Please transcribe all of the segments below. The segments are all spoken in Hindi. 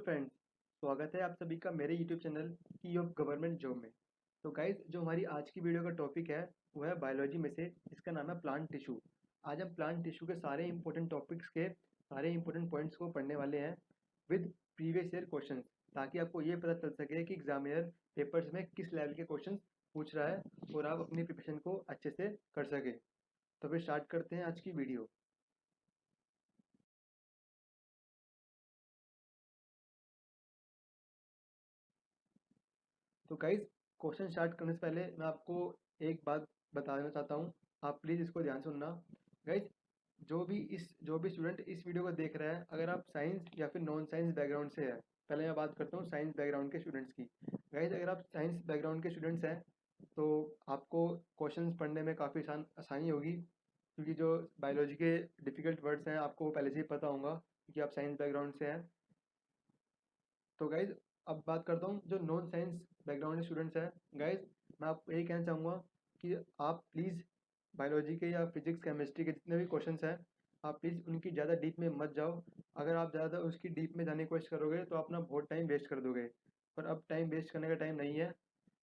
फ्रेंड्स, स्वागत है आप सभी का मेरे यूट्यूब चैनल की ऑफ गवर्नमेंट जॉब में। तो गाइज, जो हमारी आज की वीडियो का टॉपिक है वो है बायोलॉजी में से, जिसका नाम है प्लांट टिश्यू। आज हम प्लांट टिश्यू के सारे इंपॉर्टेंट टॉपिक्स के सारे इंपॉर्टेंट पॉइंट्स को पढ़ने वाले हैं विद प्रीवियस ईयर क्वेश्चन, ताकि आपको ये पता चल सके कि एग्जामिनर पेपर्स में किस लेवल के क्वेश्चन पूछ रहा है और आप अपनी प्रिपरेशन को अच्छे से कर सके। तो फिर स्टार्ट करते हैं आज की वीडियो। तो गाइज, क्वेश्चन स्टार्ट करने से पहले मैं आपको एक बात बताना चाहता हूँ। आप प्लीज़ इसको ध्यान से सुनना। गाइज, जो भी स्टूडेंट इस वीडियो को देख रहा है, अगर आप साइंस या फिर नॉन साइंस बैकग्राउंड से है, पहले मैं बात करता हूँ साइंस बैकग्राउंड के स्टूडेंट्स की। गाइज, अगर आप साइंस बैकग्राउंड के स्टूडेंट्स हैं तो आपको क्वेश्चंस पढ़ने में काफ़ी आसानी होगी, क्योंकि जो बायोलॉजी के डिफ़िकल्ट वर्ड्स हैं आपको पहले से ही पता होगा क्योंकि आप साइंस बैकग्राउंड से हैं। तो गाइज, अब बात करता हूँ जो नॉन साइंस बैकग्राउंड के स्टूडेंट्स हैं। गाइज, मैं आपको यही कहना चाहूँगा कि आप प्लीज़ बायोलॉजी के या फिजिक्स केमिस्ट्री के जितने भी क्वेश्चंस हैं, आप प्लीज़ उनकी ज़्यादा डीप में मत जाओ। अगर आप ज़्यादा उसकी डीप में जाने की कोशिश करोगे तो अपना बहुत टाइम वेस्ट कर दोगे, पर अब टाइम वेस्ट करने का टाइम नहीं है।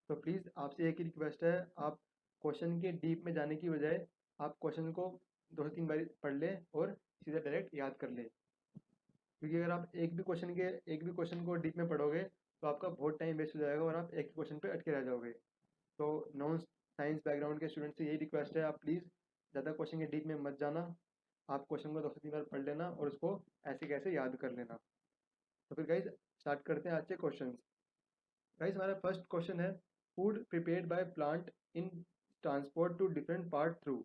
तो प्लीज़ आपसे एक ही रिक्वेस्ट है, आप क्वेश्चन के डीप में जाने की बजाय आप क्वेश्चन को 2 से 3 बार पढ़ लें और सीधा डायरेक्ट याद कर लें, क्योंकि अगर आप एक भी क्वेश्चन को डीप में पढ़ोगे तो आपका बहुत टाइम वेस्ट हो जाएगा और आप एक ही क्वेश्चन पे अटके रह जाओगे। तो नॉन साइंस बैकग्राउंड के स्टूडेंट से यही रिक्वेस्ट है, आप प्लीज़ ज़्यादा क्वेश्चन के डीप में मत जाना। आप क्वेश्चन को 2 से 3 बार पढ़ लेना और उसको ऐसे कैसे याद कर लेना। तो फिर गाइज, स्टार्ट करते हैं आज के क्वेश्चन। गाइज, हमारा फर्स्ट क्वेश्चन है, food prepared by plant in transport to different part through.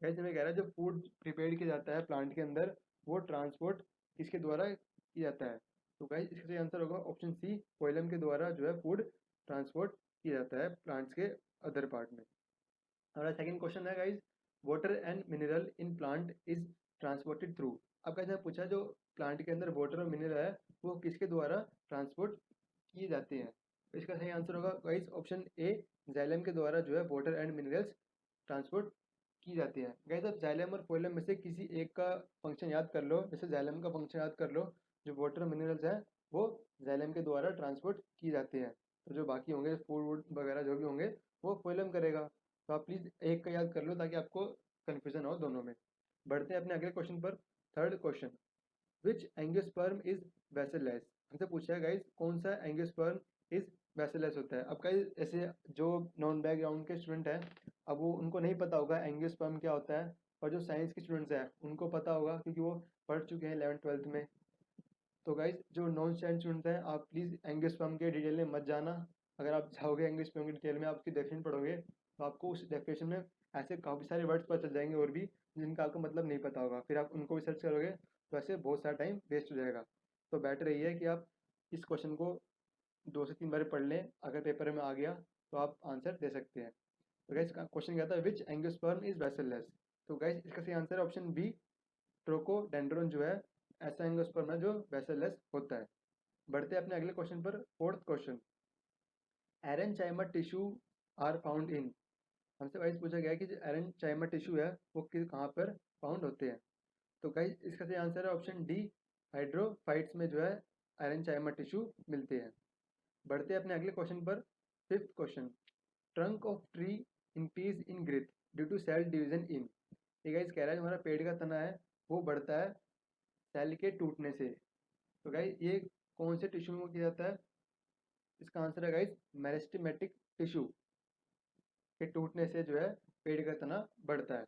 Guys, हमें कह रहा है जो फूड प्रिपेयर किया जाता है प्लांट के अंदर, वो ट्रांसपोर्ट किसके द्वारा किया जाता है। तो गाइज, इसका सही आंसर होगा ऑप्शन सी, फोइलम के द्वारा जो है फूड ट्रांसपोर्ट किया जाता है प्लांट्स के अदर पार्ट में। हमारा सेकंड क्वेश्चन है guys, water and mineral in plant is transported through. अब गाइज, पूछा जो प्लांट के अंदर वाटर और मिनरल है वो किसके द्वारा ट्रांसपोर्ट किए जाते हैं। तो इसका सही आंसर होगा गाइज ऑप्शन ए, जाइलम के द्वारा जो है वाटर एंड मिनरल्स ट्रांसपोर्ट की जाती है। गाइस, आप जाइलम और फोइलम में से किसी एक का फंक्शन याद कर लो। जैसे जाइलम का फंक्शन याद कर लो, जो वाटर मिनरल्स हैं वो जाइलम के द्वारा ट्रांसपोर्ट किए जाते हैं, तो जो बाकी होंगे फूड वूड वगैरह जो भी होंगे वो फोइलम करेगा। तो आप प्लीज़ एक का याद कर लो ताकि आपको कन्फ्यूजन हो दोनों में। बढ़ते हैं अपने अगले क्वेश्चन पर। Third question, which angiosperm is vesselless. हमसे पूछा है गाइस, कौन सा एंजियोस्पर्म इज वेसललेस होता है। अब गाइस, ऐसे जो नॉन बैकग्राउंड के स्टूडेंट हैं, अब वो उनको नहीं पता होगा एंजियोस्पर्म क्या होता है, और जो साइंस के स्टूडेंट्स हैं उनको पता होगा क्योंकि वो पढ़ चुके हैं 11th 12th में। तो गाइस, जो नॉन साइंस स्टूडेंट्स हैं, आप प्लीज़ एंजियोस्पर्म के डिटेल में मत जाना। अगर आप जाओगे एंजियोस्पर्म की डिटेल में, आप उसकी डेफिनेशन पढ़ोगे तो आपको उस डेफिनेशन में ऐसे काफ़ी सारे वर्ड्स पता चल जाएंगे और भी, जिनका आपको मतलब नहीं पता होगा। फिर आप उनको भी सर्च करोगे तो ऐसे बहुत सारा टाइम वेस्ट हो जाएगा। तो बेटर यही है कि आप इस क्वेश्चन को 2 से 3 बार पढ़ लें, अगर पेपर में आ गया तो आप आंसर दे सकते हैं। तो गाइस, क्वेश्चन क्या था, विच एंजियोस्पर्म इज वेसललेस। तो गाइस, इसका सही आंसर है ऑप्शन बी, ट्रोकोडेंड्रोन जो है ऐसा एंजियोस्पर्म है जो वेसललेस होता है। बढ़ते हैं अपने अगले क्वेश्चन पर। Fourth question, aerenchyma tissue are found in. हमसे गाइस पूछा गया है कि जो एरेनचाइमा टिश्यू है वो कहाँ पर फाउंड होते हैं। तो गाइस, इसका सही आंसर है ऑप्शन डी, हाइड्रोफाइट्स में जो है एरेनचाइमा टिश्यू मिलते हैं। बढ़ते हैं अपने अगले क्वेश्चन पर। Fifth question, trunk of tree increase in growth due to cell division in. ये गाइस कह रहा है, हमारा पेड़ का तना है वो बढ़ता है सेल के टूटने से। तो गाइस, ये कौन से टिश्यू में किया जाता है। इसका आंसर है गाइस मेरिस्टेमेटिक टिश्यू के टूटने से जो है पेड़ का तना बढ़ता है।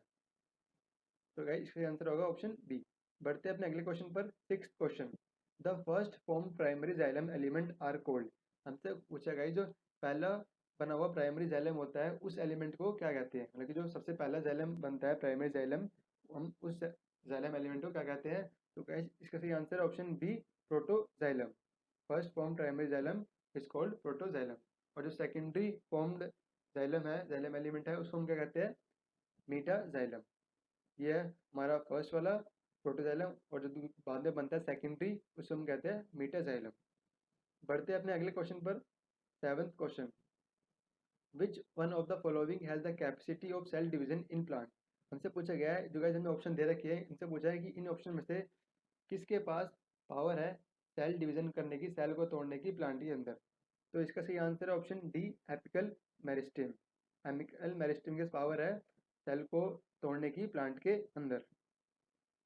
तो गाइस, इसका आंसर होगा ऑप्शन बी। बढ़ते हैं अपने अगले क्वेश्चन पर। Sixth question, the first form primary xylem element are called. हमसे पूछा गया जो पहला बना हुआ प्राइमरी जाइलम होता है उस एलिमेंट को क्या कहते हैं, मतलब कि जो सबसे पहला जाइलम बनता है प्राइमरी जाइलम, हम उस जाइलम एलिमेंट को क्या कहते हैं। तो गाइस, इसका सही आंसर है option B, protoxylem. First form primary xylem is called protoxylem. और जो सेकेंडरी फॉर्म्ड जाइलम है, जाइलम एलिमेंट है, उसको हम क्या कहते हैं, मीटाजाइलम। ये है हमारा फर्स्ट वाला प्रोटोजाइलम, और जो बाद में बनता है सेकेंडरी, उसको हम कहते हैं मीटाजाइलम। बढ़ते हैं अपने अगले क्वेश्चन पर। Seventh question, which one of the following has the capacity of cell division in plant. हमसे पूछा गया है, जो गाइस हमने ऑप्शन दे रखे हैं, इनसे पूछा है कि इन ऑप्शन में से किसके पास पावर है सेल डिवीजन करने की, सेल को तोड़ने की प्लांट के अंदर। तो इसका सही आंसर है option D, apical meristem. Apical meristem के पावर है सेल को तोड़ने की प्लांट के अंदर।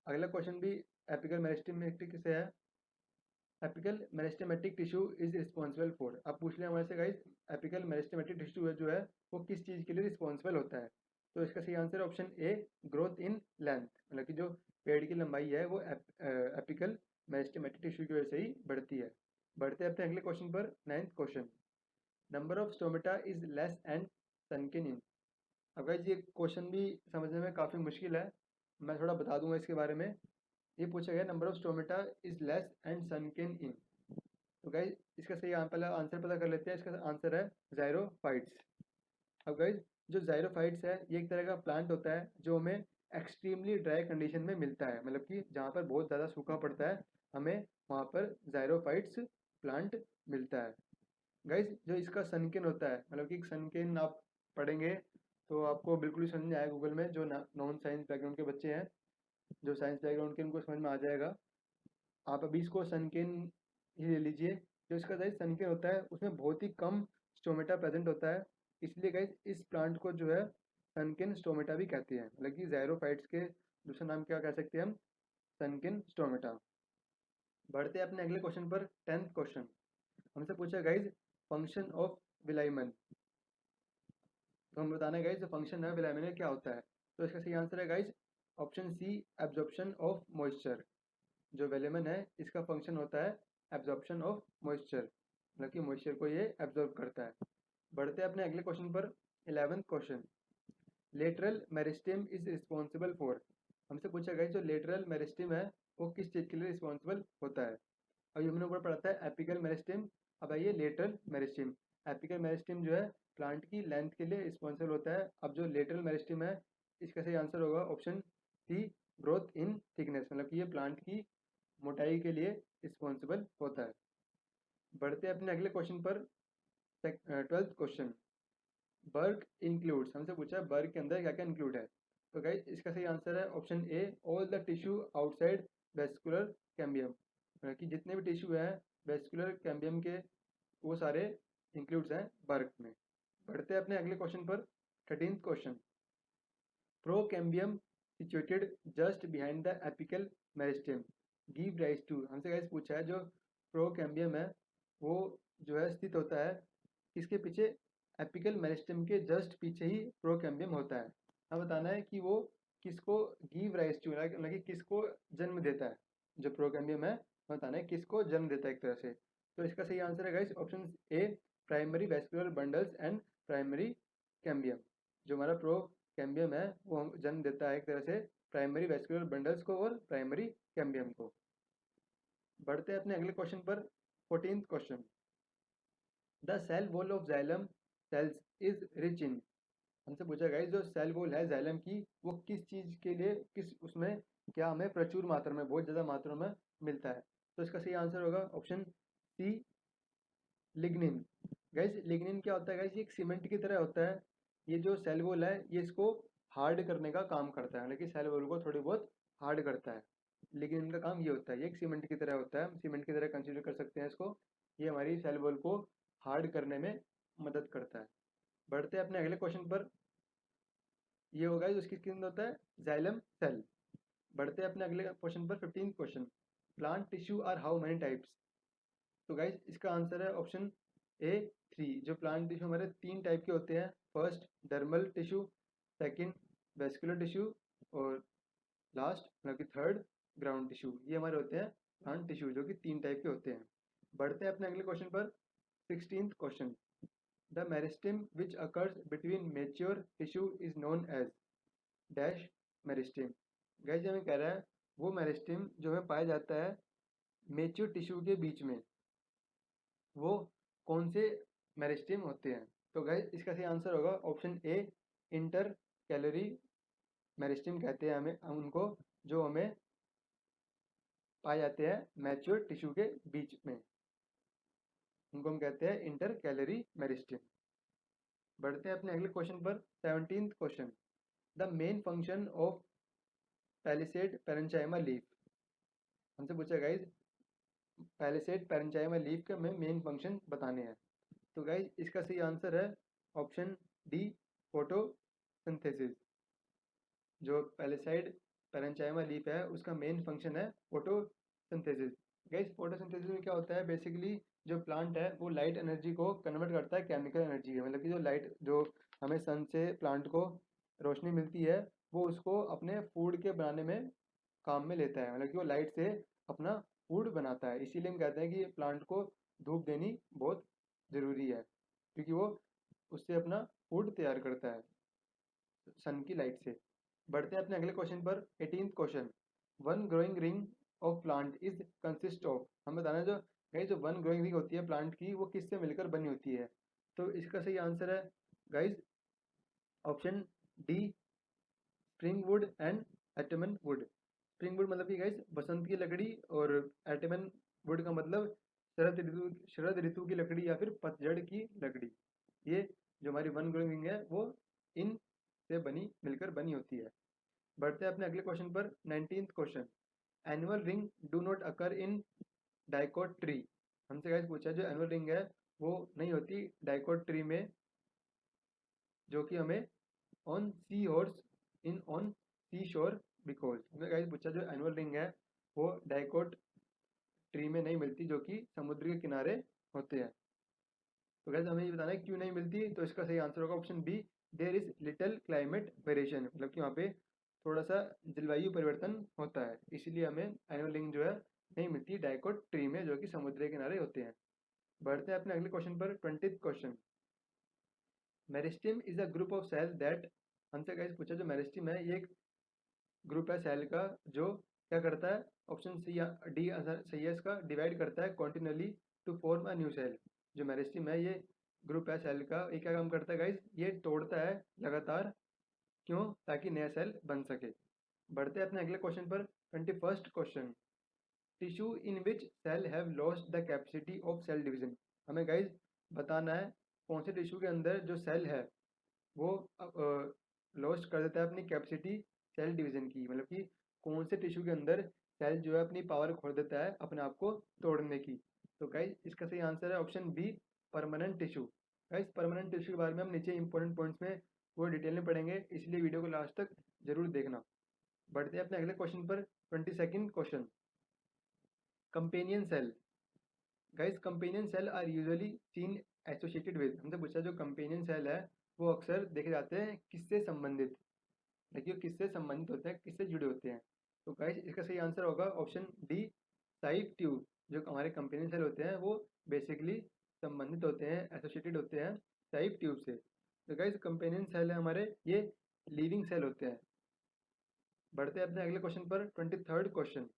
अगला क्वेश्चन भी एपिकल मेरिस्टेमेटिक से है। Apical meristematic tissue is responsible for, अब पूछ लिया हमारे से गाइस एपिकल मेरिस्टेमेटिक टिश्यू है जो है वो किस चीज़ के लिए रिस्पॉन्सिबल होता है। तो इसका सही आंसर है option A, growth in length, मतलब कि जो पेड़ की लंबाई है वो एपिकल मेरिस्टेमेटिक टिश्यू की वजह से ही बढ़ती है। बढ़ते हैं अपने अगले क्वेश्चन पर, 9th question. Number of stomata is less and sunken in. अब गाइस ये क्वेश्चन भी समझने में काफ़ी मुश्किल है, मैं थोड़ा बता दूंगा इसके बारे में। ये पूछा गया number of stomata is less and sunken in. तो गाइज इसका सही पहला आंसर पता कर लेते हैं। इसका आंसर है ज़ाइरोफाइट्स। अब गाइज जो ज़ाइरोफाइट्स है ये एक तरह का प्लांट होता है जो हमें एक्सट्रीमली ड्राई कंडीशन में मिलता है, मतलब कि जहाँ पर बहुत ज़्यादा सूखा पड़ता है हमें वहाँ पर ज़ाइरोफाइट्स प्लांट मिलता है। गाइज जो इसका सनकेन होता है, मतलब कि सनकेन आप पढ़ेंगे तो आपको बिल्कुल ही समझ में आएगा गूगल में, जो नॉन साइंस बैकग्राउंड के बच्चे हैं, जो साइंस बैकग्राउंड के उनको समझ में आ जाएगा। आप अभी इसको सनकेन ही ले लीजिए। जो इसका साइज सनकेन होता है उसमें बहुत ही कम स्टोमेटा प्रेजेंट होता है, इसलिए गाइस इस प्लांट को जो है सनकेन स्टोमेटा भी कहते हैं, मतलब कि ज़ाइरोफाइट्स के दूसरा नाम क्या कह सकते हैं हम, सनकेन स्टोमेटा। बढ़ते हैं अपने अगले क्वेश्चन पर, 10th क्वेश्चन। हमसे पूछा गाइज फंक्शन ऑफ विलाइमन। तो हम बताना है गाइज जो फंक्शन है विलाइमन में क्या होता है। तो इसका सही आंसर है guys option C, absorption of moisture. जो वेलेमन है इसका फंक्शन होता है एब्जॉर्प्शन ऑफ मॉइस्चर, मतलब कि मॉइस्चर को ये एब्जॉर्ब करता है। बढ़ते हैं अपने अगले क्वेश्चन पर, 11th question. Lateral meristem is responsible for. हमसे पूछा गया जो लेटरल मेरिस्टेम है वो किस चीज़ के लिए रिस्पॉन्सिबल होता है। अभी हमने ऊपर पढ़ा था एपिकल मेरिस्टेम, अब आइए लेटरल मेरिस्टेम। एपिकल मेरिस्टेम जो है प्लांट की लेंथ के लिए रिस्पॉन्सिबल होता है। अब जो लेटरल मेरिस्टेम है इसका सही आंसर होगा option C, growth in thickness, मतलब कि ये प्लांट की मोटाई के लिए रिस्पॉन्सिबल होता है। बढ़ते हैं अपने अगले क्वेश्चन पर, 12th क्वेश्चन। बर्क इंक्लूड्स, हमसे पूछा है बर्क के अंदर क्या क्या इंक्लूड है। तो गाइस इसका सही आंसर है option A, all the tissue outside vascular cambium, मतलब कि जितने भी टिश्यू हैं वेस्कुलर कैम्बियम के वो सारे इंक्लूड्स हैं बर्क में। बढ़ते हैं अपने अगले क्वेश्चन पर, 13th question. Procambium situated just behind the apical meristem give rise to. हमसे गाइस पूछा है जो प्रोकैम्बियम है वो जो है स्थित होता है किसके पीछे, एपिकल मेरिस्टेम के जस्ट पीछे ही प्रोकैम्बियम होता है। हमें बताना है कि वो किसको गिव राइज टू, मतलब कि किसको जन्म देता है। जो प्रोकैम्बियम है हमें बताना है किसको जन्म देता है एक तरह से। तो इसका सही आंसर है guys option A, primary vascular bundles and primary cambium. जो हमारा प्रो कैम्बियम है वो हम जन्म देता है एक तरह से प्राइमरी वेस्कुलर बंडल्स को और प्राइमरी कैम्बियम को। बढ़ते हैं अपने अगले क्वेश्चन पर, 14th question. The cell wall of xylem cells is rich in. हमसे पूछा गया जो सेल वॉल है जाइलम की वो किस चीज़ के लिए, किस उसमें क्या हमें प्रचुर मात्रा में, बहुत ज़्यादा मात्रा में मिलता है। तो इसका सही आंसर होगा option C, lignin. Guys lignin क्या होता है गैस, ये एक सीमेंट की तरह होता है। ये जो सेल वॉल है ये इसको हार्ड करने का काम करता है, लेकिन सेल वॉल को थोड़ी बहुत हार्ड करता है। लिग्निन का काम ये होता है, ये एक सीमेंट की तरह होता है, सीमेंट की तरह कंसीडर कर सकते हैं इसको। ये हमारी सेल वॉल को हार्ड करने में मदद करता है। बढ़ते हैं अपने अगले क्वेश्चन पर, ये होगा उसकी स्किन होता है जाइलम सेल। बढ़ते हैं अपने अगले क्वेश्चन पर, 15th question. Plant tissue are how many types. तो गाइज इसका आंसर है ऑप्शन ए, 3। जो प्लांट टिश्यू हमारे 3 टाइप के होते हैं। First dermal tissue, second vascular tissue और लास्ट मतलब कि थर्ड ग्राउंड टिश्यू। ये हमारे होते हैं प्लांट टिश्यू जो कि 3 टाइप के होते हैं। बढ़ते हैं अपने अगले क्वेश्चन पर, 16th question. The meristem which occurs between mature tissue is known as dash meristem. Guys हमें कह रहा है वो मेरिस्टेम जो हमें पाया जाता है मेच्योर टिश्यू के बीच में, वो कौन से मेरिस्टेम होते हैं। तो गाइज इसका सही आंसर होगा option A, inter calorie meristem कहते हैं हमें उनको, जो हमें पाए जाते हैं मैच्योर टिश्यू के बीच में, उनको हम कहते हैं इंटर कैलोरी मेरिस्टेम। बढ़ते हैं अपने अगले क्वेश्चन पर, 17th question. The main function of palisade parenchyma leaf. हमसे पूछा गाइज पैलिसेड पैरेंचाइमा लीफ के हमें मेन फंक्शन बताने हैं। तो गाइज इसका सही आंसर है ऑप्शन डी, फोटोसिंथेसिस। जो पैलिसाइड पैरेंचाइमा लीफ है उसका मेन फंक्शन है फोटोसिंथेसिस। गाइस फोटोसिंथेसिस में क्या होता है, बेसिकली जो प्लांट है वो लाइट एनर्जी को कन्वर्ट करता है केमिकल एनर्जी में, मतलब कि जो लाइट जो हमें सन से प्लांट को रोशनी मिलती है वो उसको अपने फूड के बनाने में काम में लेता है, मतलब कि वो लाइट से अपना फूड बनाता है। इसीलिए हम कहते हैं कि प्लांट को धूप देनी बहुत ज़रूरी है, क्योंकि वो उससे अपना फूड तैयार करता है सन की लाइट से। बढ़ते हैं अपने अगले क्वेश्चन पर। 18th question, one growing ring of plant is consist of. हम बताना जो गाइस जो वन ग्रोइंग रिंग होती है प्लांट की वो किससे मिलकर बनी होती है। तो इसका सही आंसर है guys option D, spring wood and autumn wood. Spring wood मतलब कि गाइस बसंत की लकड़ी, और एटमन वुड का मतलब शरद ऋतु की लकड़ी या फिर पतझड़ की लकड़ी। ये जो हमारी वन ग्रोइंग रिंग है वो इन से बनी मिलकर बनी होती है। बढ़ते हैं अपने अगले क्वेश्चन पर। 19th question, annual ring do not occur in dicot tree. हमसे गाइस पूछा जो एनुअल रिंग है वो नहीं होती डाइकोट ट्री में, जो कि हमें on sea horse in on sea shore because. हमें गाइस पूछा जो एनुअल रिंग है वो डाइकोट ट्री में नहीं मिलती, जो कि समुद्र के किनारे होते हैं। तो गाइस हमें ये बताना है क्यों नहीं मिलती। तो इसका सही आंसर होगा option B, there is little climate variation, मतलब कि वहाँ पे थोड़ा सा जलवायु परिवर्तन होता है, इसीलिए हमें एनुअल रिंग जो है नहीं मिलती डाइकोट ट्री में, जो कि समुद्र के किनारे होते हैं। बढ़ते हैं अपने अगले क्वेश्चन पर। 20th question, meristem is a group of cell that. हमसे गाइस पूछा जो मेरिस्टेम है ये एक ग्रुप है सेल का जो क्या करता है, ऑप्शन सी डी सही है इसका, डिवाइड करता है continuously to form a new cell. जो मेरिस्टेम है ये ग्रुप है सेल का, ये क्या काम करता है गाइस, ये तोड़ता है लगातार, क्यों, ताकि नया सेल बन सके। बढ़ते हैं अपने अगले क्वेश्चन पर। 21st question, tissue in which cell have lost the capacity of cell division. हमें गाइस बताना है कौन से टिश्यू के अंदर जो सेल है वो लॉस्ट कर देता है अपनी कैपेसिटी सेल डिवीजन की, मतलब कि कौन से टिश्यू के अंदर सेल जो है अपनी पावर खो देता है अपने आप को तोड़ने की। तो गाइस इसका सही आंसर है option B, permanent tissue. Guys permanent tissue के बारे में हम नीचे इंपॉर्टेंट पॉइंट्स में वो डिटेल में पढ़ेंगे, इसलिए वीडियो को लास्ट तक जरूर देखना। बढ़ते हैं अपने अगले क्वेश्चन पर। 22nd question, companion cell. Guys companion cell are usually seen associated with. हमसे पूछा जो कंपेनियन सेल है वो अक्सर देखे जाते हैं किससे संबंधित, देखिए किससे संबंधित होते हैं, किससे जुड़े होते हैं। तो गाइस इसका सही आंसर होगा ऑप्शन डी, साइप ट्यूब। जो हमारे कंपेनियन सेल होते हैं वो बेसिकली संबंधित होते हैं, एसोसिएटेड होते हैं साइप ट्यूब से। तो गाइस कंपेनियन सेल है हमारे ये लिविंग सेल होते हैं। बढ़ते हैं अपने अगले क्वेश्चन पर। 23rd question,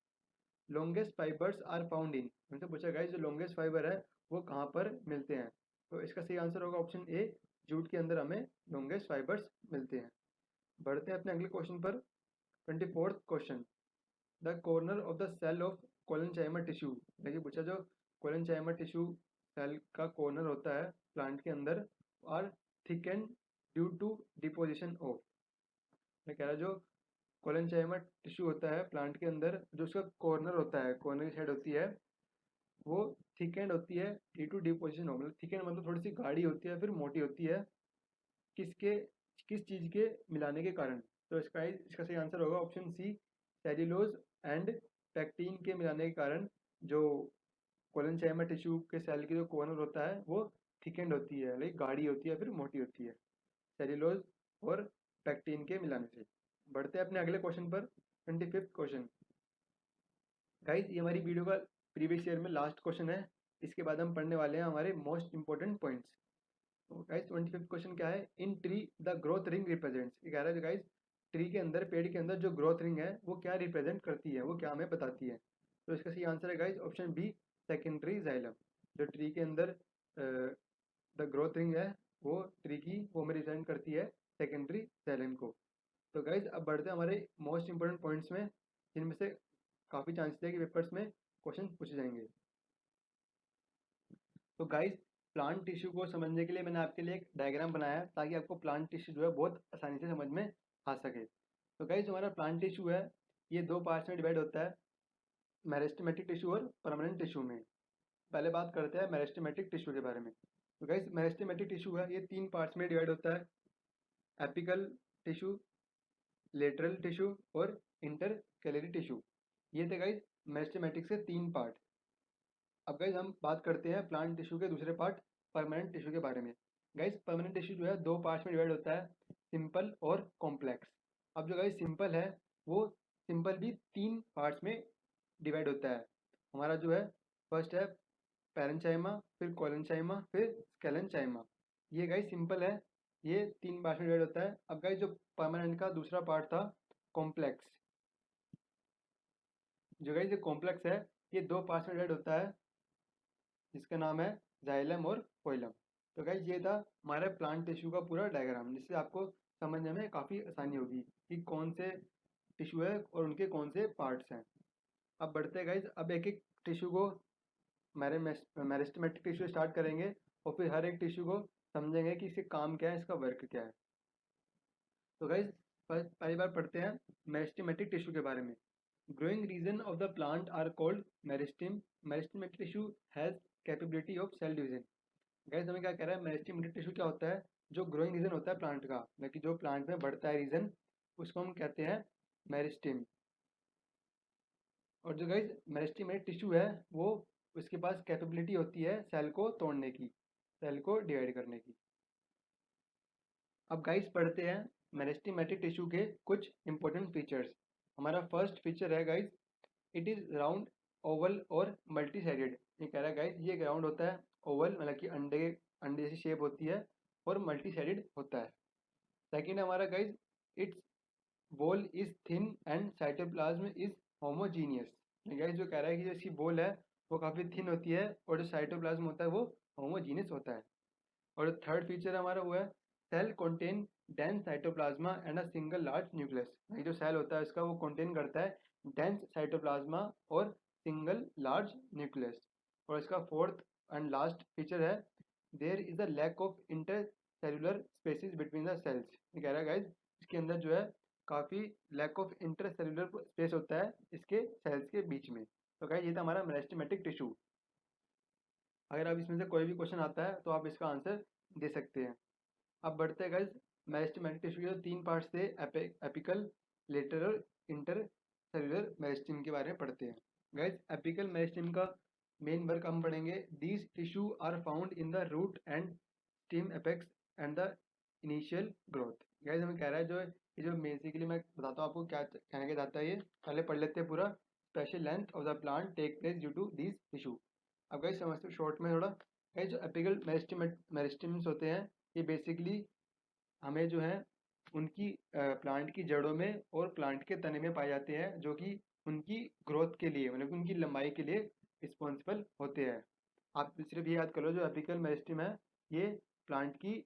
longest fibres are found in. हमसे पूछा गाइस जो लॉन्गेस्ट फाइबर है वो कहाँ पर मिलते हैं। तो इसका सही आंसर होगा ऑप्शन ए, जूट के अंदर हमें लॉन्गेस्ट फाइबर्स मिलते हैं। बढ़ते हैं अपने अगले क्वेश्चन पर। 24th question, the corner of the cell of collenchyma tissue. देखिए पूछा जो कोलेनचाइमा टिश्यू सेल का कॉर्नर होता है प्लांट के अंदर are thicken due to deposition of. मैं कह रहा जो कोलेनचाइमा टिश्यू होता है प्लांट के अंदर, जो उसका कॉर्नर होता है, कॉर्नर की साइड होती है वो थिकेंड होती है ड्यू टू डिपोजिशन ऑफ। मतलब थिकेंड मतलब थोड़ी सी गाढ़ी होती है फिर मोटी होती है, किसके किस चीज़ के मिलाने के कारण। तो इसका सही आंसर होगा option C, cellulose and pectin के मिलाने के कारण जो कोलेनचाइमा टिश्यू के सेल की जो कॉर्नर होता है वो थिकेंड होती है, लाइक गाढ़ी होती है फिर मोटी होती है, सेल्यूलोज और पैक्टीन के मिलाने से। बढ़ते हैं अपने अगले क्वेश्चन पर। 25th क्वेश्चन, गाइस ये हमारी वीडियो का प्रीवियस ईयर में लास्ट क्वेश्चन है, इसके बाद हम पढ़ने वाले हैं हमारे मोस्ट इंपॉर्टेंट पॉइंट्स। तो गाइस 25th क्वेश्चन क्या है, in tree the growth ring represents. ये कह रहा है गाइस ट्री के अंदर, पेड़ के अंदर जो ग्रोथ रिंग है वो क्या रिप्रेजेंट करती है, वो क्या हमें बताती है। तो इसका सही आंसर है guys option B, secondary xylem. जो ट्री के अंदर द ग्रोथ रिंग है वो ट्री की वो हमें रिप्रेजेंट करती है सेकेंडरी जाइलम को। तो गाइस अब बढ़ते हैं हमारे मोस्ट इंपॉर्टेंट पॉइंट्स में, जिनमें से काफ़ी चांसेस है कि पेपर्स में क्वेश्चन पूछे जाएंगे। तो गाइस प्लांट टिश्यू को समझने के लिए मैंने आपके लिए एक डायग्राम बनाया है ताकि आपको प्लांट टिश्यू जो है बहुत आसानी से समझ में आ सके। तो गाइस जो हमारा प्लांट टिश्यू है ये दो पार्ट्स में डिवाइड होता है। मेरिस्टेमेटिक टिश्यू और परमानेंट टिश्यू में। पहले बात करते हैं मेरिस्टेमेटिक टिश्यू के बारे में। तो गाइस मेरिस्टेमेटिक टिश्यू है, ये 3 पार्ट्स में डिवाइड होता है, एपिकल टिश्यू, लेटरल टिश्यू और इंटरकैलरी टिश्यू। ये थे गाइस मेरिस्टेमेटिक से 3 पार्ट। अब गाइस हम बात करते हैं प्लांट टिश्यू के दूसरे पार्ट परमानेंट टिश्यू के बारे में। गाइस परमानेंट टिश्यू जो है 2 पार्ट्स में डिवाइड होता है, सिंपल और कॉम्प्लेक्स। अब जो गाइस सिंपल है वो सिंपल भी 3 पार्ट्स में डिवाइड होता है। हमारा जो है फर्स्ट है पैरेंचाइमा, फिर कोलेंचाइमा, फिर स्केलेंचाइमा। ये गाइस सिंपल है, ये 3 पार्ट्स में डिवाइड होता है। अब गाइस जो परमानेंट का दूसरा पार्ट था कॉम्प्लेक्स, जो गाइस ये कॉम्प्लेक्स है ये 2 पार्ट्स में डिवाइड होता है, जिसका नाम है जाइलम और फोइलम। तो गाइस ये था हमारे प्लांट टिश्यू का पूरा डायग्राम, जिससे आपको समझने में काफ़ी आसानी होगी कि कौन से टिश्यू है और उनके कौन से पार्ट्स हैं। अब बढ़ते हैं गाइस, अब एक एक टिश्यू को मेरिस्टेमेटिक टिश्यू स्टार्ट करेंगे और फिर हर एक टिश्यू को समझेंगे कि इसके काम क्या है, इसका वर्क क्या है। तो गाइस पहली बार पढ़ते हैं मेरिस्टेमेटिक टिश्यू के बारे में। Growing region of the plant are called meristem. Meristematic tissue has capability of cell division. Guys हमें क्या कह रहा है, मेरिस्टेमेटिक टिश्यू क्या होता है, जो ग्रोइंग रीजन होता है प्लांट का, मतलब कि जो प्लांट में बढ़ता है रीजन, उसको हम कहते हैं मेरिस्टेम। और जो गाइस मेरिस्टेमेटिक टिश्यू है वो उसके पास कैपेबिलिटी होती है सेल को तोड़ने की, सेल को डिवाइड करने की। अब गाइस पढ़ते हैं मेरिस्टेमेटिक टिश्यू के कुछ इंपॉर्टेंट फीचर्स। हमारा फर्स्ट फीचर है guys, it is round, Oval और मल्टी साइडेड। ये कह रहा है गाइस ये राउंड होता है, ओवल मतलब कि अंडे जैसी शेप होती है, और मल्टी साइडेड होता है। सेकेंड है हमारा guys, it's wall is thin and cytoplasm is homogeneous. Guys जो कह रहा है कि जो इसकी वॉल है वो काफ़ी थिन होती है और जो साइटोप्लाज्म होता है वो होमोजीनियस होता है। और थर्ड फीचर हमारा वो है, cell contain dense cytoplasm and a single large nucleus. ये जो सेल होता है इसका वो कंटेन करता है डेंस साइटोप्लाज्मा और सिंगल लार्ज न्यूक्लियस। और इसका फोर्थ एंड लास्ट फीचर है, there is a lack of inter cellular spaces between the sales. ये कह रहा है गाइज इसके अंदर जो है काफ़ी lack of intercellular space होता है इसके सेल्स के बीच में। तो गाइज ये था हमारा मेरिस्टेमेटिक टिश्यू। अगर आप इसमें से कोई भी क्वेश्चन आता है तो आप इसका आंसर दे सकते हैं। अब बढ़ते हैं गाइज मेरिस्टेमेटिक टिश्यू के 3 पार्ट्स थे, apical, lateral, intercellular meristem के बारे में पढ़ते हैं। गाइज एपिकल मेरिस्टेम का मेन वर्क हम पढ़ेंगे, these tissue are found in the root and stem apex and the initial growth. Guys हमें कह रहा है जो ये जो बेसिकली मैं बताता हूँ आपको क्या कहने के जाता है, ये पहले पढ़ लेते हैं पूरा। Special length of the plant take place due to these tissue. अब गाइज समझते हो शॉर्ट में थोड़ा। गाइज जो एपिकल मेरिस्टेम्स होते हैं ये बेसिकली हमें जो है उनकी प्लांट की जड़ों में और प्लांट के तने में पाए जाते हैं, जो कि उनकी ग्रोथ के लिए मतलब उनकी लंबाई के लिए रिस्पॉन्सिबल होते हैं। आप सिर्फ ये याद कर लो, जो एपिकल मेरिस्टेम है ये प्लांट की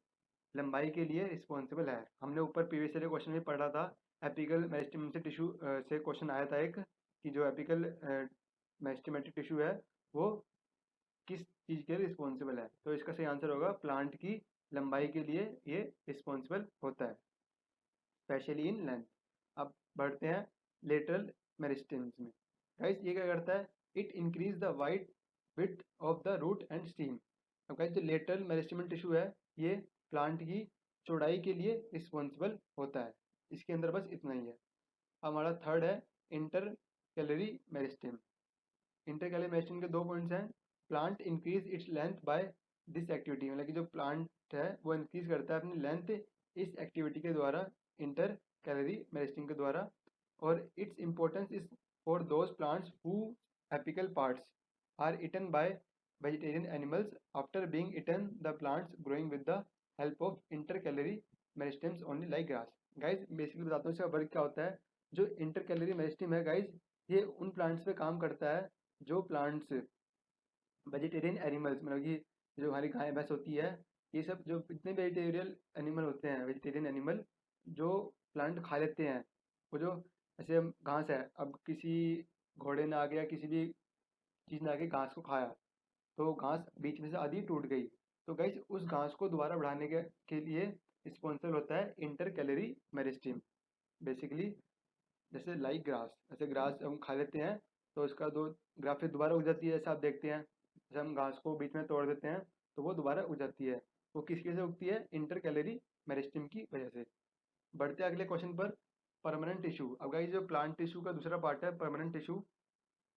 लंबाई के लिए रिस्पॉन्सिबल है। हमने ऊपर प्रीवियस ईयर क्वेश्चन में पढ़ा था, एपिकल मेरिस्टेम से टिश्यू से क्वेश्चन आया था एक, कि जो एपिकल मेरिस्टेमेटिक टिश्यू है वो किस चीज़ के लिए रिस्पॉन्सिबल है। तो इसका सही आंसर होगा प्लांट की लंबाई के लिए ये रिस्पॉन्सिबल होता है, स्पेशली इन लेंथ। अब बढ़ते हैं लेटरल मेरिस्टेम्स में। गाइस ये क्या करता है, it increase the wide width of the root and stem. अब गाइस जो लेटरल मेरिस्टेम टिश्यू है ये प्लांट की चौड़ाई के लिए रिस्पॉन्सिबल होता है। इसके अंदर बस इतना ही है। अब हमारा थर्ड है inter calorie meristem. Inter calorie meristem के 2 पॉइंट्स हैं, plant increase its length by this activity, मतलब कि जो प्लांट है वो इंक्रीज करता है अपनी लेंथ इस एक्टिविटी के द्वारा, इंटर कैलरी मेरिस्टेम के द्वारा। और its importance is for those plants who apical parts are eaten by vegetarian animals after being eaten, the plants growing with the help of intercalary meristems only like grass. Guys basically बताता हूँ इसका वर्क क्या होता है। जो इंटर कैलरी मेरिस्टेम है गाइज ये उन प्लांट्स पे काम करता है जो प्लांट्स वेजिटेरियन एनिमल्स, मतलब कि जो हमारी गाय भैंस होती है, ये सब जो इतने वेजिटेरियल एनिमल होते हैं, वेजिटेरियन एनिमल जो प्लांट खा लेते हैं, वो जो ऐसे घास है, अब किसी घोड़े ने आ गया किसी भी चीज़ ने आके घास को खाया तो घास बीच में से आधी टूट गई, तो गाइस उस घास को दोबारा बढ़ाने के लिए रिस्पॉन्सिबल होता है इंटर कैलरी मेरिस्टेम। बेसिकली जैसे लाइक ग्रास, ऐसे ग्रास हम खा लेते हैं तो इसका दो ग्राफ फिर दोबारा उग जाती है। जैसे आप देखते हैं, जब हम घास को बीच में तोड़ देते हैं तो वो दोबारा उग जाती है। वो किसकी वजह से उगती है? इंटर कैलोरी मेरिस्टेम की वजह से। बढ़ते हैं अगले क्वेश्चन पर, परमानेंट टिश्यू। अब गाइस जो प्लांट टिश्यू का दूसरा पार्ट है परमानेंट टिश्यू,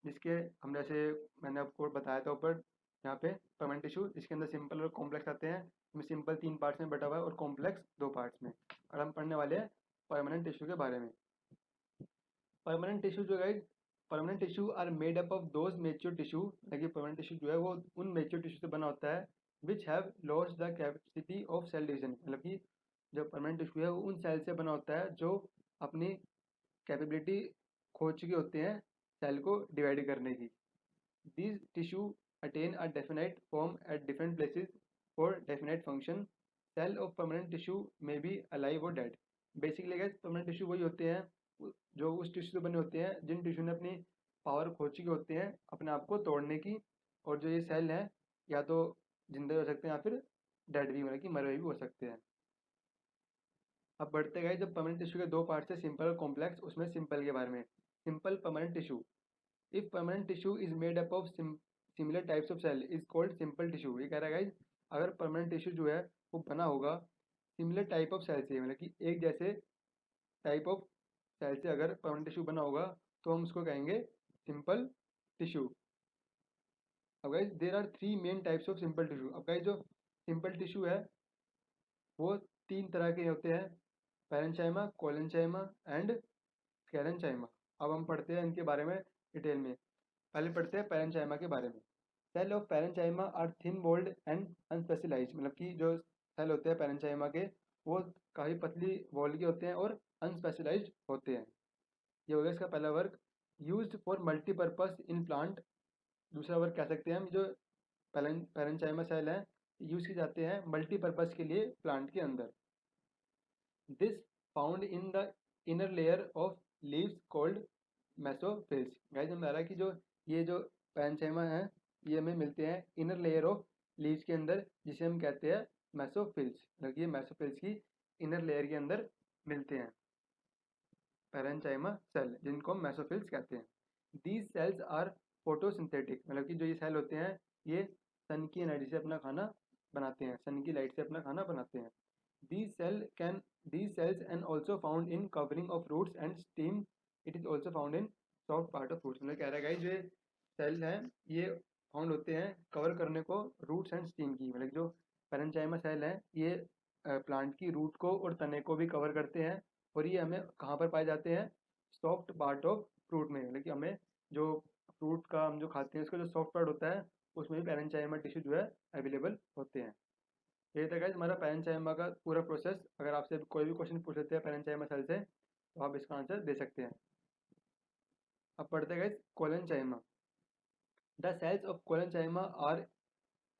जिसके हम जैसे मैंने आपको बताया था ऊपर यहाँ पे परमानेंट टिश्यू, जिसके अंदर सिंपल और कॉम्प्लेक्स आते हैं। इसमें सिंपल 3 पार्ट्स में बटा हुआ है और कॉम्प्लेक्स 2 पार्ट्स में। और हम पढ़ने वाले हैं परमानेंट टिश्यू के बारे में। परमानेंट टिश्यू जो है, permanent tissue are made up of those mature tissue, लेकिन परमानेंट टिश्यू जो है वो उन मेच्योर टिश्यू से बना होता है which have lost the capacity of cell division. मतलब कि जो परमानेंट टिश्यू है वो उन सेल से बना होता है जो अपनी कैपेबिलिटी खो चुके होते हैं सेल को डिवाइड करने की। These tissue attain a definite form at different places for definite function. Cell of permanent tissue may be alive or dead. Basically guys permanent tissue वही होते हैं जो उस टिश्यू से बने होते हैं जिन टिश्यू ने अपनी पावर खो चुके होते हैं अपने आप को तोड़ने की। और जो ये सेल हैं या तो जिंदा हो सकते हैं या फिर डेड भी, मतलब कि मरे हुए भी हो सकते हैं। अब बढ़ते गए, जब परमानेंट टिश्यू के दो पार्ट्स है सिंपल और कॉम्प्लेक्स, उसमें सिंपल के बारे में। Simple permanent tissue, if permanent tissue is made up of similar types of cell is called simple tissue. ये कह रहा है गाइज अगर परमानेंट टिश्यू जो है वो बना होगा सिमिलर टाइप ऑफ सेल से, मतलब कि एक जैसे टाइप ऑफ सेल से अगर परमानेंट टिश्यू बना होगा तो हम उसको कहेंगे सिंपल टिश्यू। अब guys there are 3 main types of simple tissue. अब गाइज जो सिंपल टिश्यू है वो 3 तरह के होते हैं, पैरेंचाइमा, कोलेंचाइमा एंड स्केलेंचाइमा। अब हम पढ़ते हैं इनके बारे में डिटेल में। पहले पढ़ते हैं पैरेंचाइमा के बारे में। Cell of parenchyma are thin walled and unspecialised, मतलब कि जो सेल होते हैं पैरेंचाइमा के वो काफ़ी पतली वॉल के होते हैं और अनस्पेशलाइज्ड होते हैं। ये हो गया इसका पहला वर्ग। Used for multipurpose in plant. दूसरा वर्ग कह सकते हैं हम जो पैरेंचाइमा सेल हैं यूज किए जाते हैं मल्टीपर्पज के लिए प्लांट के अंदर। This found in the inner layer of leaves called mesophylls. Guys हमें आ रहा है कि जो ये जो पैरेंचाइमा है ये हमें मिलते हैं इनर लेयर ऑफ लीव्स के अंदर, जिसे हम कहते हैं मेसोफिल्स। मतलब ये मेसोफिल्स की इनर लेयर के अंदर मिलते हैं पैरेंचाइमा सेल, जिनको हम मेसोफिल्स कहते हैं। दीज सेल्स आर फोटोसिंथेटिक, मतलब कि जो ये सेल होते हैं ये सन की एनर्जी से अपना खाना बनाते हैं, सन की लाइट से अपना खाना बनाते हैं। These cells and also found in covering of roots and stem. It is also found in soft part of roots। मतलब कह रहा है गाइस जो सेल हैं ये फाउंड होते हैं कवर करने को रूट्स एंड स्टीम की। मतलब जो पैरेंचाइमा सेल है ये प्लांट की रूट को और तने को भी कवर करते हैं। और ये हमें कहाँ पर पाए जाते हैं? सॉफ्ट पार्ट ऑफ फ्रूट में, मतलब कि हमें जो फ्रूट का हम जो खाते हैं उसका जो सॉफ्ट पार्ट होता है उसमें भी पैरेंचाइमा टिश्यू जो है अवेलेबल होते हैं। ये था गाइस हमारा पैरेंचाइमा का पूरा प्रोसेस। अगर आपसे कोई भी क्वेश्चन पूछ लेते हैं पैरेंचाइमा सेल से तो आप इसका आंसर दे सकते हैं। अब पढ़ते हैं guys collenchyma. The cells of collenchyma are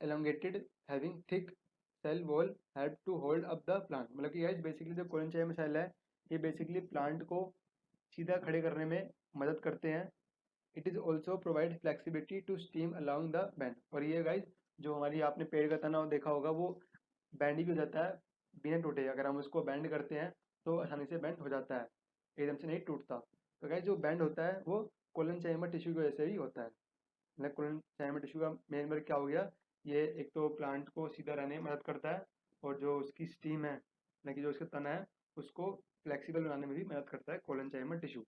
elongated having thick cell wall help to hold up the plant। मतलब कि गाइस बेसिकली जो कोलेंचाइमा सेल है ये बेसिकली प्लांट को सीधा खड़े करने में मदद करते हैं। It is also provide flexibility to stem along the bend. और ये गाइस जो हमारी आपने पेड़ का तना देखा होगा वो बैंड भी हो जाता है बिना टूटे। अगर हम उसको बैंड करते हैं तो आसानी से बैंड हो जाता है, एकदम से नहीं टूटता। तो गाइस जो बैंड होता है वो कोलेंचाइमा टिश्यू की वजह से ही होता है। मतलब कोलेंचाइमा टिश्यू का मेन वर्क क्या हो गया? ये एक तो प्लांट को सीधा रहने में मदद करता है और जो उसकी स्टीम है मतलब कि जो उसका तना है उसको फ्लेक्सिबल बनाने में भी मदद करता है कोलेंचाइमा टिश्यू।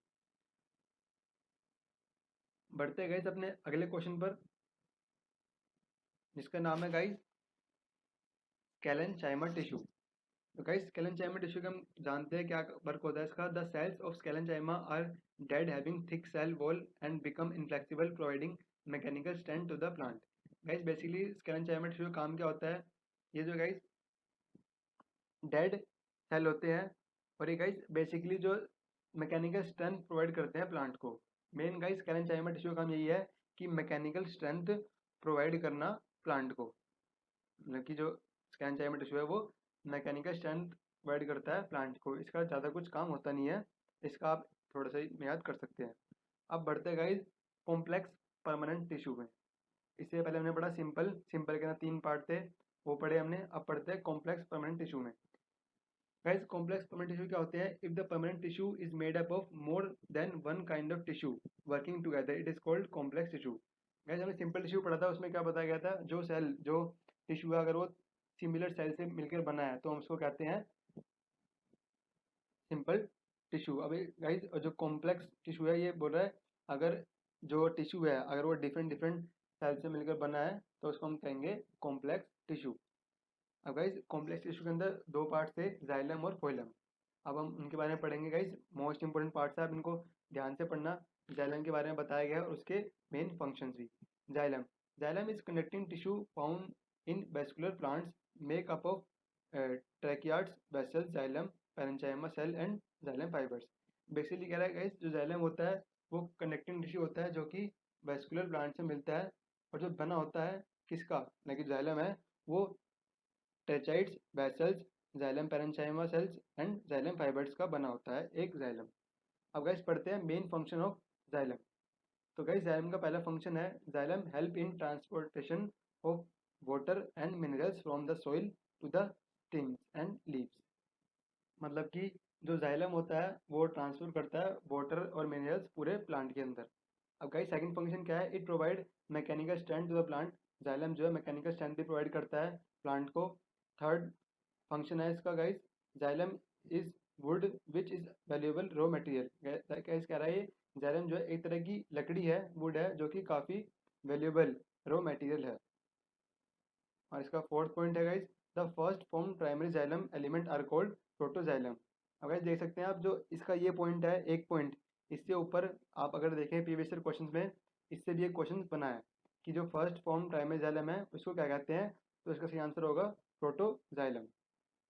बढ़ते गए अपने अगले क्वेश्चन पर जिसका नाम है गाइस स्केलेंचाइमा टिश्यू। तो गाइस स्केलेंचाइमा टिश्यू का हम जानते हैं क्या वर्क होता है इसका। The cells of sclerenchyma are dead having thick cell wall and become inflexible providing mechanical strength to the plant. Guys basically sclerenchyma tissue का काम क्या होता है? ये जो गाइस डेड सेल होते हैं और ये गाइस बेसिकली जो मैकेनिकल स्ट्रेंथ प्रोवाइड करते हैं प्लांट को। मेन गाइस स्केलेंचाइमा टिश्यू का काम यही है कि मैकेनिकल स्ट्रेंथ प्रोवाइड करना प्लांट को। मतलब कि जो स्केलेंचाइमा टिश्यू है वो मैकेनिकल स्ट्रेंथ प्रोवाइड करता है प्लांट को। इसका ज़्यादा कुछ काम होता नहीं है, इसका आप थोड़ा सा याद कर सकते हैं। अब बढ़ते गाइस कॉम्प्लेक्स परमानेंट टिश्यू में। इससे पहले हमने पढ़ा सिंपल के ना 3 पार्ट थे वो पढ़े हमने। अब पढ़ते हैं कॉम्प्लेक्स परमानेंट टिश्यू में। गाइस कॉम्प्लेक्स परमानेंट टिश्यू क्या होते हैं? If the permanent tissue is made up of more than one kind of tissue working together it is called complex tissue. Guys हमने सिंपल टिश्यू पढ़ा था, उसमें क्या बताया गया था? जो टिश्यू है अगर वो सिमिलर सेल से मिलकर बना है तो हम उसको कहते हैं सिंपल टिश्यू। अभी गाइस जो कॉम्प्लेक्स टिश्यू है ये बोल रहा है अगर जो टिश्यू है अगर वो डिफरेंट डिफरेंट सेल से मिलकर बना है तो उसको हम कहेंगे कॉम्प्लेक्स टिश्यू। अब गाइस कॉम्प्लेक्स टिश्यू के अंदर दो पार्ट थे, जाइलम और फोइलम। अब हम उनके बारे में पढ़ेंगे गाइस, मोस्ट इंपोर्टेंट पार्ट्स है, आप इनको ध्यान से पढ़ना। जाइलम के बारे में बताया गया है और उसके मेन फंक्शंस भी। Xylem xylem is conducting tissue found in vascular plants make up of tracheids vessels xylem parenchyma cell and xylem fibres. Basically कह रहा है गाइस जो जाइलम होता है वो कंडक्टिंग टिश्यू होता है जो कि वेस्कुलर प्लांट से मिलता है और जो बना होता है किसका, लेकिन जाइलम है वो tracheids vessels xylem parenchyma cells and xylem fibres का बना होता है एक जाइलम। अब गाइस पढ़ते हैं मेन फंक्शन ऑफ जाइलम। तो गाइस जाइलम का पहला फंक्शन है xylem help in transportation of water and minerals from the soil to the stems and leaves. मतलब कि जो जाइलम होता है वो ट्रांसफर करता है वाटर और मिनरल्स पूरे प्लांट के अंदर। अब गाइस सेकंड फंक्शन क्या है? It provide mechanical strength to the plant. Xylem जो है मैकेनिकल स्ट्रेंथ भी प्रोवाइड करता है प्लांट को। थर्ड फंक्शन है इसका guys, xylem is would which is valuable raw material. Guys कह रहा है ये जाइलम जो है एक तरह की लकड़ी है, वुड है जो कि काफ़ी वैल्यूएबल रॉ मटेरियल है। और इसका फोर्थ पॉइंट है guys, the first form primary xylem element are called protoxylem. अब गाइस देख सकते हैं आप जो इसका ये पॉइंट है एक पॉइंट, इससे ऊपर आप अगर देखें प्रीवियस ईयर क्वेश्चन में इससे भी एक क्वेश्चन बना है कि जो फर्स्ट फॉर्म प्राइमरी जाइलम है उसको क्या कहते हैं, तो इसका सही आंसर होगा प्रोटोजाइलम।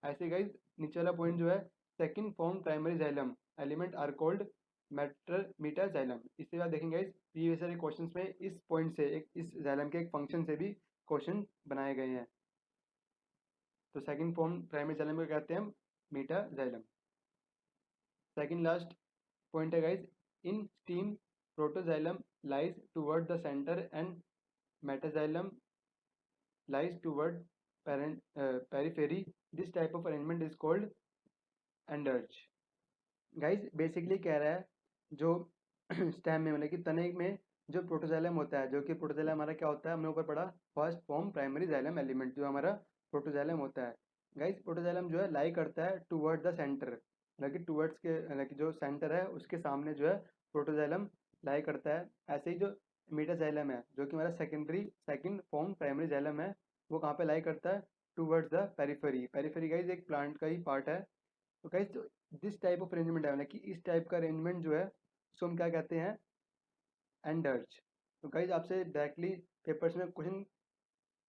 ऐसे गाइस नीचे वाला पॉइंट जो है, second form primary xylem element are called metaxylem. इससे आप देखेंगे गाइस प्रीवियस ईयर क्वेश्चंस में इस पॉइंट से एक इस जाइलम के एक फंक्शन से भी क्वेश्चन बनाए गए हैं। तो सेकंड फॉर्म प्राइमरी जाइलम को कहते हैं मेटाजाइलम। सेकंड लास्ट पॉइंट है guys, in stem protoxylem lies toward the centre and metaxylem lies toward periphery. This type of arrangement is called endarch. Guys basically कह रहा है जो स्टेम में मतलब कि तने में जो प्रोटोजाइलम होता है, जो कि प्रोटोजाइलम हमारा क्या होता है हमने ऊपर पढ़ा, first form primary xylem element जो हमारा प्रोटोजाइलम होता है। गाइस प्रोटोजाइलम जो है लाई करता है टुवर्ड द सेंटर, मतलब कि टुवर्ड्स के मतलब कि जो सेंटर है उसके सामने जो है प्रोटोजाइलम लाई करता है। ऐसे ही जो मेटाजाइलम है जो कि हमारा सेकंड फॉर्म प्राइमरी जाइलम है, वो कहाँ पे लाई करता है? Towards the periphery. Periphery guys एक प्लांट का ही पार्ट है। तो गाइस जो दिस टाइप ऑफ अरेंजमेंट है मतलब कि इस टाइप का अरेंजमेंट जो है उसको हम क्या कहते हैं? एंडर्च। तो गाइस आपसे डायरेक्टली पेपर्स में क्वेश्चन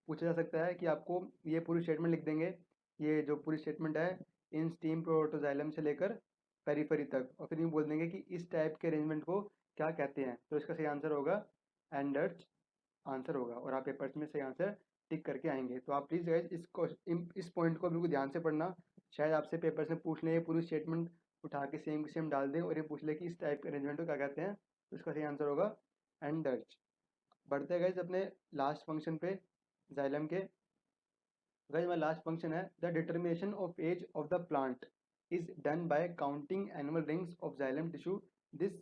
पूछा जा सकता है कि आपको ये पूरी स्टेटमेंट लिख देंगे, ये जो पूरी स्टेटमेंट है इन स्टीम प्रोटोजाइलम से लेकर पेरिफेरी तक, और फिर यूँ बोल देंगे कि इस टाइप के अरेंजमेंट को क्या कहते हैं। तो इसका सही आंसर होगा एंडर्च आंसर होगा, और आप पेपर्स में सही आंसर टिक करके आएंगे। तो आप प्लीज़ गाइज इस पॉइंट को बिल्कुल ध्यान से पढ़ना, शायद आपसे पेपर्स में पूछ लें ये पूरी स्टेटमेंट उठा के सेम सेम डाल दें और ये पूछ ले कि इस टाइप के अरेंजमेंट को क्या कहते हैं। तो इसका सही आंसर होगा एंडर्च। बढ़ते गए अपने लास्ट फंक्शन पे जाइलम के। गाइस हमारा लास्ट फंक्शन है the determination of age of the plant is done by counting annual rings of xylem tissue. This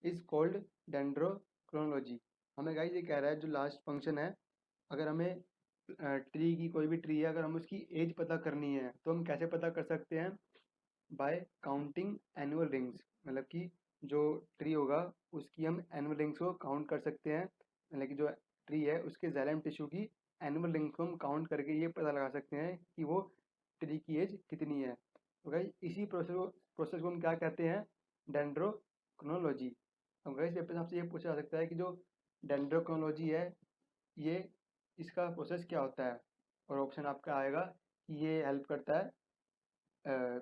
is called dendrochronology. हमें गाइस ये कह रहा है जो लास्ट फंक्शन है, अगर हमें ट्री की कोई भी ट्री है अगर हम उसकी एज पता करनी है तो हम कैसे पता कर सकते हैं? Bye counting annual rings. मतलब कि जो ट्री होगा उसकी हम एनुअल रिंग्स को काउंट कर सकते हैं, मतलब कि जो ट्री है उसके जाइलम टिश्यू की एनुअल रिंग्स को हम काउंट करके ये पता लगा सकते हैं कि वो ट्री की एज कितनी है। तो गाइस इसी प्रोसेस को हम क्या कहते हैं? डेंड्रोक्रोनोलॉजी। अब गाइस पेपर आपसे ये पूछा जा सकता है कि जो डेंड्रोक्रोनोलॉजी है ये इसका प्रोसेस क्या होता है, और ऑप्शन आपका आएगा कि ये हेल्प करता है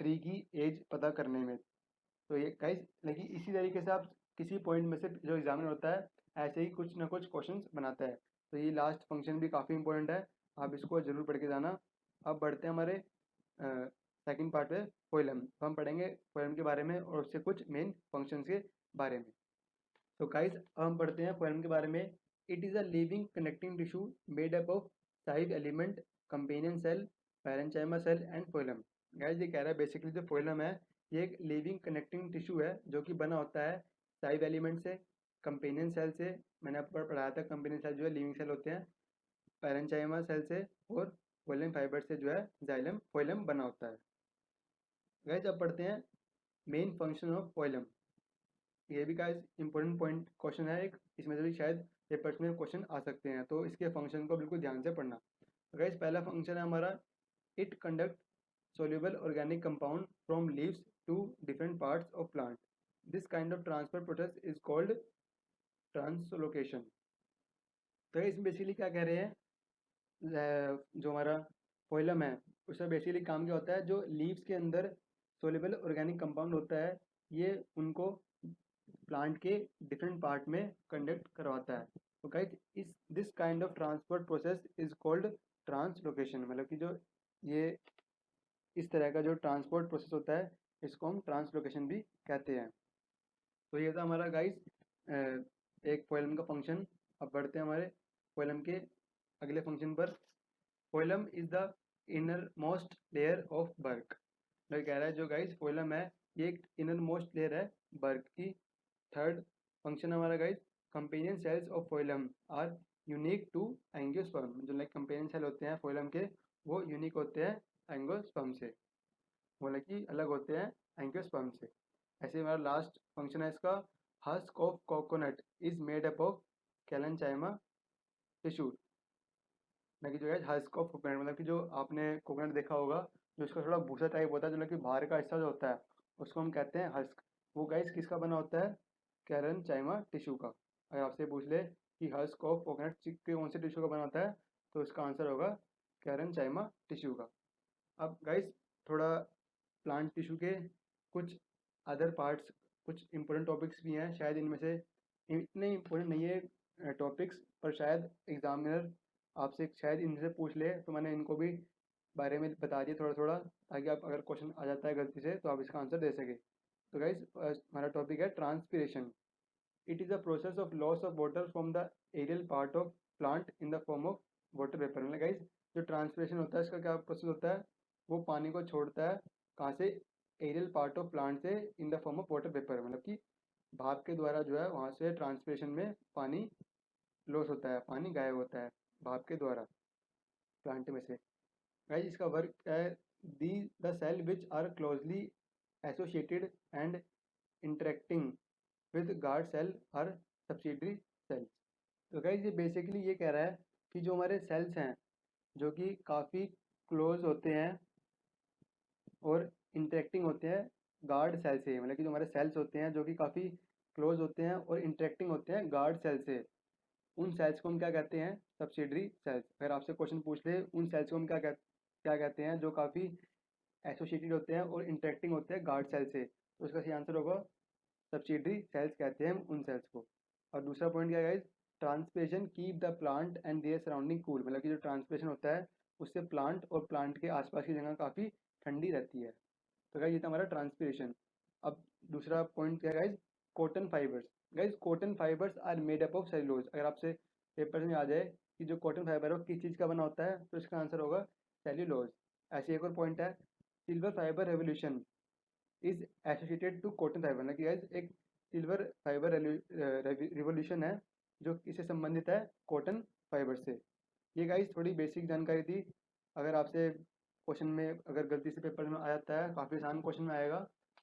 ट्री की एज पता करने में। तो ये गाइस लेकिन इसी तरीके से आप किसी पॉइंट में से जो एग्जामिनर होता है ऐसे ही कुछ ना कुछ क्वेश्चंस बनाता है। तो ये लास्ट फंक्शन भी काफ़ी इंपॉर्टेंट है, आप इसको जरूर पढ़ के जाना। अब बढ़ते हैं हमारे सेकंड पार्ट पे पोएलम। तो हम पढ़ेंगे पोएलम के बारे में और उससे कुछ मेन फंक्शंस के बारे में। तो गाइस अब हम पढ़ते हैं पोएम के बारे में। It is a living connecting tissue made up of 5 element companion cell parenchyma cell and phloem. Guys ये कह रहा है बेसिकली जो फोइलम है ये एक लिविंग कनेक्टिंग टिश्यू है जो कि बना होता है साइव एलिमेंट से, कंपेनियन सेल से, मैंने आपको पढ़ाया था कंपेनियन सेल जो है लिविंग सेल होते हैं, पैरेंचाइमा सेल से और फोइलम फाइबर से जो है जाइलम फोइलम बना होता है। गाइस अब पढ़ते हैं मेन फंक्शन ऑफ फोइलम। ये भी गाइस इंपॉर्टेंट पॉइंट क्वेश्चन है एक, इसमें से भी शायद पेपर्स में क्वेश्चन आ सकते हैं, तो इसके फंक्शन को बिल्कुल ध्यान से पढ़ना। गाइस पहला फंक्शन है हमारा, it conduct soluble organic compound from leaves to different parts of plant. This kind of transfer process is called translocation. तो इसमें बेसिकली क्या कह रहे हैं, जो हमारा फोइलम है उसका बेसिकली काम क्या होता है, जो लीव्स के अंदर सोल्यूबल ऑर्गेनिक कंपाउंड होता है ये उनको प्लांट के डिफरेंट पार्ट में कंडक्ट करवाता है। तो गाइस इस this kind of transport process is called translocation, मतलब कि जो ये इस तरह का जो ट्रांसपोर्ट प्रोसेस होता है इसको हम ट्रांसलोकेशन भी कहते हैं। तो ये था हमारा गाइस एक फोइलम का फंक्शन। अब बढ़ते हैं हमारे फोइलम के अगले फंक्शन पर। Phloem is the inner most layer of bark. मैं कह रहा है जो गाइस फोइलम है ये एक इनर मोस्ट लेयर है बर्क की। थर्ड फंक्शन हमारा guys, companion cells of phloem are unique to angiosperm. जो लाइक कंपेनियन सेल होते हैं फोइलम के वो यूनिक होते हैं एंजियोस्पर्म से, मतलब कि अलग होते हैं एंजियोस्पर्म से। ऐसे हमारा लास्ट फंक्शन है इसका, husk of coconut is made up of sclerenchyma tissue. ना कि जो है हस्क ऑफ कोकोनट, मतलब कि जो आपने कोकोनट देखा होगा जो इसका थोड़ा भूसा टाइप होता है, जो कि बाहर का हिस्सा जो होता है उसको हम कहते हैं हस्क। वो गाइस किसका बना होता है, कैलेंचाइमा टिश्यू का। अगर आपसे पूछ ले कि हस्क ऑफ कोकोनट के कौन से टिश्यू का बना होता है तो इसका आंसर होगा कैलेंचाइमा टिश्यू का। अब गाइस थोड़ा प्लांट टिश्यू के कुछ अदर पार्ट्स, कुछ इंपॉर्टेंट टॉपिक्स भी हैं, शायद इनमें से इतने इंपॉर्टेंट नहीं है टॉपिक्स, पर शायद एग्जामिनर आपसे शायद इनसे पूछ ले, तो मैंने इनको भी बारे में बता दिया थोड़ा थोड़ा, ताकि आप अगर क्वेश्चन आ जाता है गलती से तो आप इसका आंसर दे सके। तो गाइज हमारा टॉपिक है transpiration. It is a process of loss of water from the aerial part of plant in the form of water vapour. मतलब गाइज जो ट्रांसपीरेशन होता है इसका क्या प्रोसेस होता है, वो पानी को छोड़ता है कहाँ से, एरियल पार्ट ऑफ प्लांट से इन the form of water vapour, मतलब कि भाप के द्वारा जो है वहाँ से ट्रांसपीरेशन में पानी लॉस होता है, पानी गायब होता है भाप के द्वारा प्लांट में से। गाइस इसका वर्क है, the the cell which are closely associated and interacting with guard cell are subsidiary cells. तो गाइस ये बेसिकली ये कह रहा है कि जो हमारे सेल्स हैं जो कि काफ़ी क्लोज होते हैं और इंटरेक्टिंग होते हैं गार्ड सेल से, मतलब कि जो हमारे सेल्स होते हैं जो कि काफ़ी क्लोज होते हैं और इंटरेक्टिंग होते हैं गार्ड सेल से, उन सेल्स को हम क्या कहते हैं, सब्सिडरी सेल्स। अगर आपसे क्वेश्चन पूछ ले उन सेल्स को हम क्या कहते हैं जो काफ़ी एसोसिएटेड होते हैं और इंटरेक्टिंग होते हैं गार्ड सेल से, तो इसका सही आंसर होगा सब्सिडरी सेल्स कहते हैं हम उन सेल्स को। और दूसरा पॉइंट क्या है guys, transpiration keep the plant and their surrounding cool. मतलब कि जो ट्रांसपिरेशन होता है उससे प्लांट और प्लांट के आसपास की जगह काफ़ी ठंडी रहती है। तो गाइस ये था हमारा ट्रांसपिरेशन। अब दूसरा पॉइंट क्या है guys, cotton fibres. Guys cotton fibres are made up of cellulose. अगर आपसे पेपर में आ जाए कि जो कॉटन फाइबर है वो किस चीज़ का बना होता है तो इसका आंसर होगा सेल्यूलोज। ऐसे एक और पॉइंट है, silver fibre revolution is associated to cotton fibre. ना कि गाइस एक सिल्वर फाइबर रिवोल्यूशन है जो किससे संबंधित है, कॉटन फाइबर से। ये गाइस थोड़ी बेसिक जानकारी थी। अगर आपसे क्वेश्चन में अगर गलती से पेपर में आ जाता है, काफ़ी आसान क्वेश्चन में आएगा,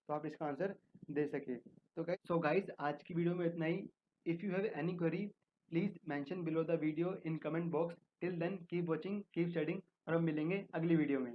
तो आप इसका आंसर दे सके। तो गाइस आज की वीडियो में इतना ही। If you have any query please mention below the video in comment box. Till then keep watching, keep studying, और हम मिलेंगे अगली वीडियो में।